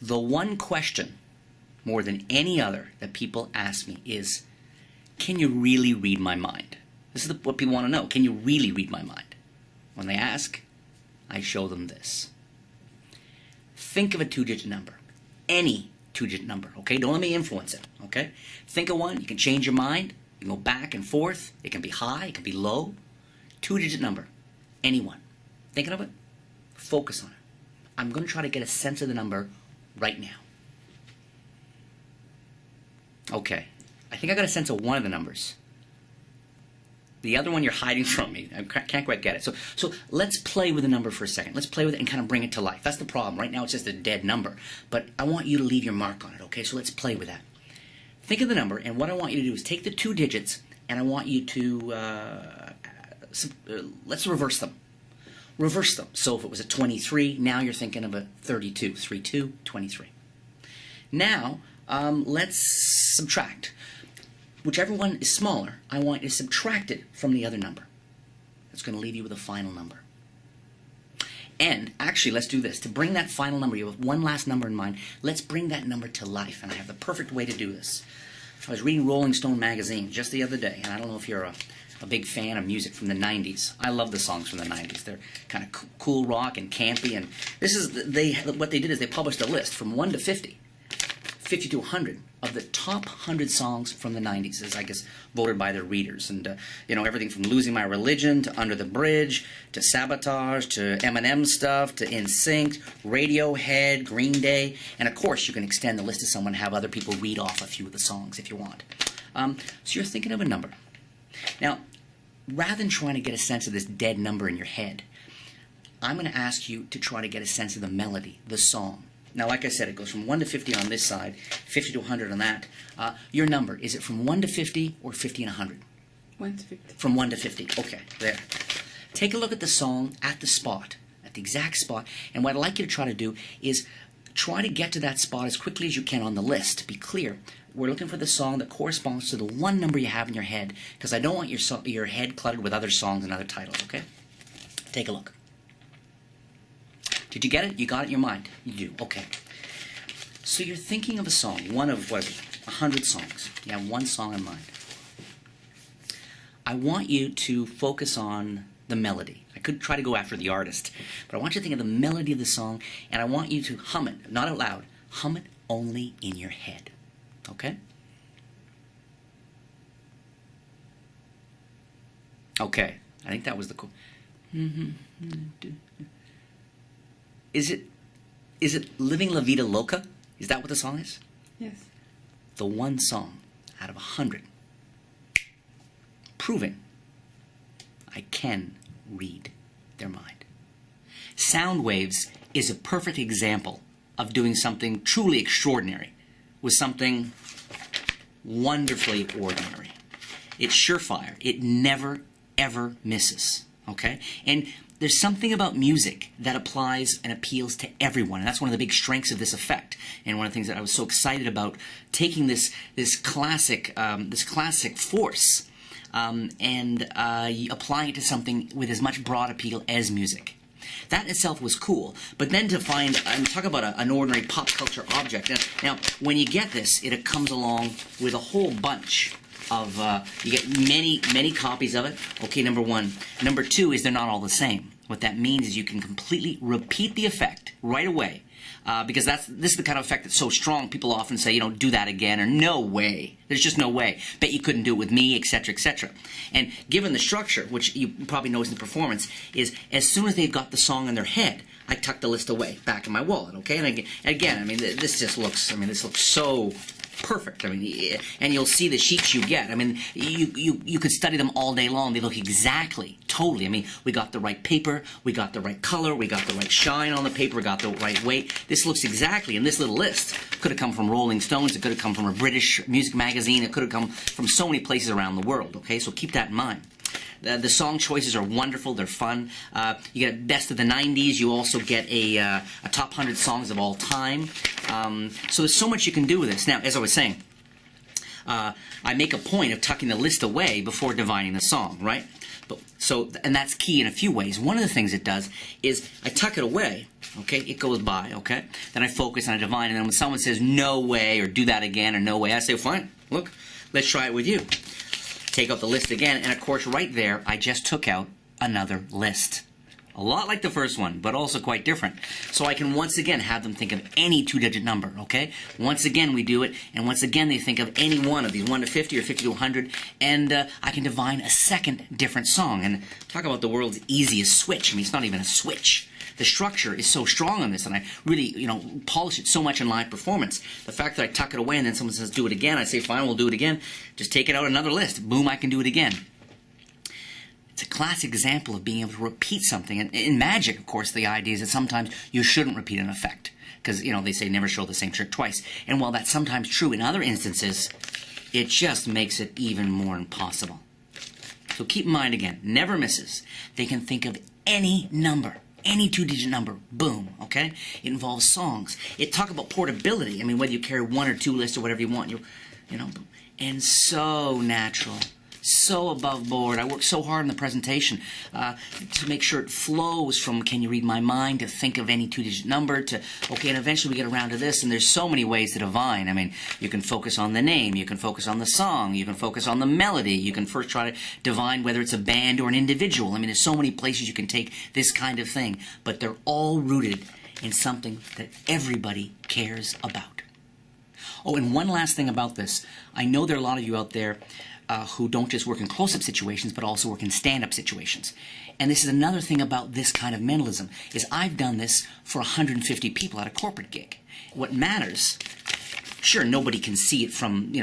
The one question, more than any other, that people ask me is, can you really read my mind? This is what people want to know. Can you really read my mind? When they ask, I show them this. Think of a two-digit number. Any two-digit number, okay? Don't let me influence it, okay? Think of one. You can change your mind. You can go back and forth. It can be high. It can be low. Two-digit number. Any one. Thinking of it? Focus on it. I'm going to try to get a sense of the number right now. Okay. I think I got a sense of one of the numbers. The other one you're hiding from me. I can't quite get it. So let's play with the number for a second. Let's play with it and kind of bring it to life. That's the problem. Right now it's just a dead number. But I want you to leave your mark on it, okay? So let's play with that. Think of the number, and what I want you to do is take the two digits, and I want you to, let's reverse them. Reverse them. So if it was a 23, now you're thinking of a 32. 32, 23. Now, let's subtract. Whichever one is smaller, I want you to subtract it from the other number. That's going to leave you with a final number. And actually, let's do this. To bring that final number, you have one last number in mind, let's bring that number to life. And I have the perfect way to do this. I was reading Rolling Stone magazine just the other day, and I don't know if you're a big fan of music from the 90s. I love the songs from the 90s. They're kind of cool rock and campy. And this is what they did is they published a list from 1 to 50. 50 to 100 of the top 100 songs from the 90s, as I guess voted by their readers. And, everything from Losing My Religion to Under the Bridge to Sabotage to Eminem stuff to NSYNC, Radiohead, Green Day. And, of course, you can extend the list to someone and have other people read off a few of the songs if you want. So you're thinking of a number. Now, rather than trying to get a sense of this dead number in your head, I'm going to ask you to try to get a sense of the melody, the song. Now, like I said, it goes from 1 to 50 on this side, 50 to 100 on that. Your number, is it from 1 to 50 or 50 and 100? 1 to 50. From 1 to 50. Okay, there. Take a look at the song at the spot, at the exact spot. And what I'd like you to try to do is try to get to that spot as quickly as you can on the list. To be clear, we're looking for the song that corresponds to the one number you have in your head, because I don't want your head cluttered with other songs and other titles, okay? Take a look. Did you get it? You got it in your mind? You do. Okay. So you're thinking of a song, one of, 100 songs. You have one song in mind. I want you to focus on the melody. I could try to go after the artist, but I want you to think of the melody of the song, and I want you to hum it, not out loud. Hum it only in your head. Okay? Okay. I think that was the cool. Is it Living La Vida Loca? Is that what the song is? Yes. The one song out of 100. Proving I can read their mind. Sound Waves is a perfect example of doing something truly extraordinary with something wonderfully ordinary. It's surefire. It never, ever misses. Okay? And there's something about music that applies and appeals to everyone, and that's one of the big strengths of this effect. And one of the things that I was so excited about, taking this classic force and applying it to something with as much broad appeal as music. That in itself was cool. But then to find, I'm talking about an ordinary pop culture object. Now, when you get this, it comes along with a whole bunch of, you get many copies of it. Okay, number one. Number two is they're not all the same. What that means is you can completely repeat the effect right away. Because this is the kind of effect that's so strong, people often say, do that again, or no way. There's just no way. Bet you couldn't do it with me, etc., etc. And given the structure, which you probably notice in the performance, is as soon as they've got the song in their head, I tuck the list away, back in my wallet, okay? And again, this just looks, this looks so perfect. And you'll see the sheets you get. You could study them all day long. They look exactly, totally. We got the right paper, we got the right color, we got the right shine on the paper, we got the right weight. This looks exactly, in this little list. Could have come from Rolling Stones, it could have come from a British music magazine, it could have come from so many places around the world, okay? So keep that in mind. The song choices are wonderful. They're fun. You get best of the 90s. You also get a top 100 songs of all time. So there's so much you can do with this. Now, as I was saying, I make a point of tucking the list away before divining the song, right? And that's key in a few ways. One of the things it does is I tuck it away, Okay, it goes by, okay? Then I focus and I divine, and then when someone says no way or do that again or no way, I say, fine, look, let's try it with you. Take out the list again, and of course right there I just took out another list. A lot like the first one, but also quite different. So I can once again have them think of any two-digit number, okay? Once again we do it, and once again they think of any one of these, 1 to 50 or 50 to 100, and I can divine a second different song. And talk about the world's easiest switch. I mean, it's not even a switch. The structure is so strong on this, and I really, polish it so much in live performance. The fact that I tuck it away and then someone says, do it again, I say, fine, we'll do it again. Just take it out another list. Boom, I can do it again. It's a classic example of being able to repeat something. And in magic, of course, the idea is that sometimes you shouldn't repeat an effect. Because, they say never show the same trick twice. And while that's sometimes true in other instances, it just makes it even more impossible. So keep in mind again, never misses. They can think of any number. Any two-digit number, boom, okay? It involves songs. It talk about portability. I mean, whether you carry 1 or 2 lists or whatever you want, and so natural, so above board. I work so hard on the presentation to make sure it flows from can you read my mind to think of any two-digit number to, okay, and eventually we get around to this, and there's so many ways to divine. I mean, you can focus on the name, you can focus on the song, you can focus on the melody, you can first try to divine whether it's a band or an individual. I mean, there's so many places you can take this kind of thing, but they're all rooted in something that everybody cares about. Oh, and one last thing about this. I know there are a lot of you out there who don't just work in close-up situations, but also work in stand-up situations. And this is another thing about this kind of mentalism, is I've done this for 150 people at a corporate gig. What matters, sure, nobody can see it from,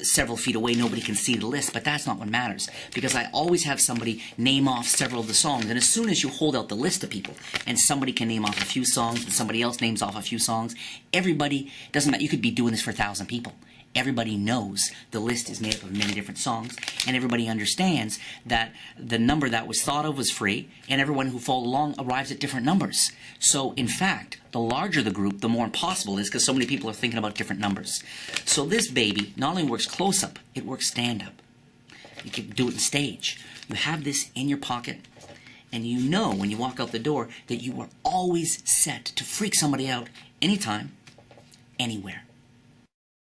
several feet away, nobody can see the list, but that's not what matters. Because I always have somebody name off several of the songs, and as soon as you hold out the list to people, and somebody can name off a few songs, and somebody else names off a few songs, everybody, doesn't matter, you could be doing this for 1,000 people. Everybody knows the list is made up of many different songs, and everybody understands that the number that was thought of was free, and everyone who followed along arrives at different numbers. So, in fact, the larger the group, the more impossible it is, because so many people are thinking about different numbers. So this baby not only works close-up, it works stand-up. You can do it in stage. You have this in your pocket, and you know when you walk out the door that you are always set to freak somebody out anytime, anywhere.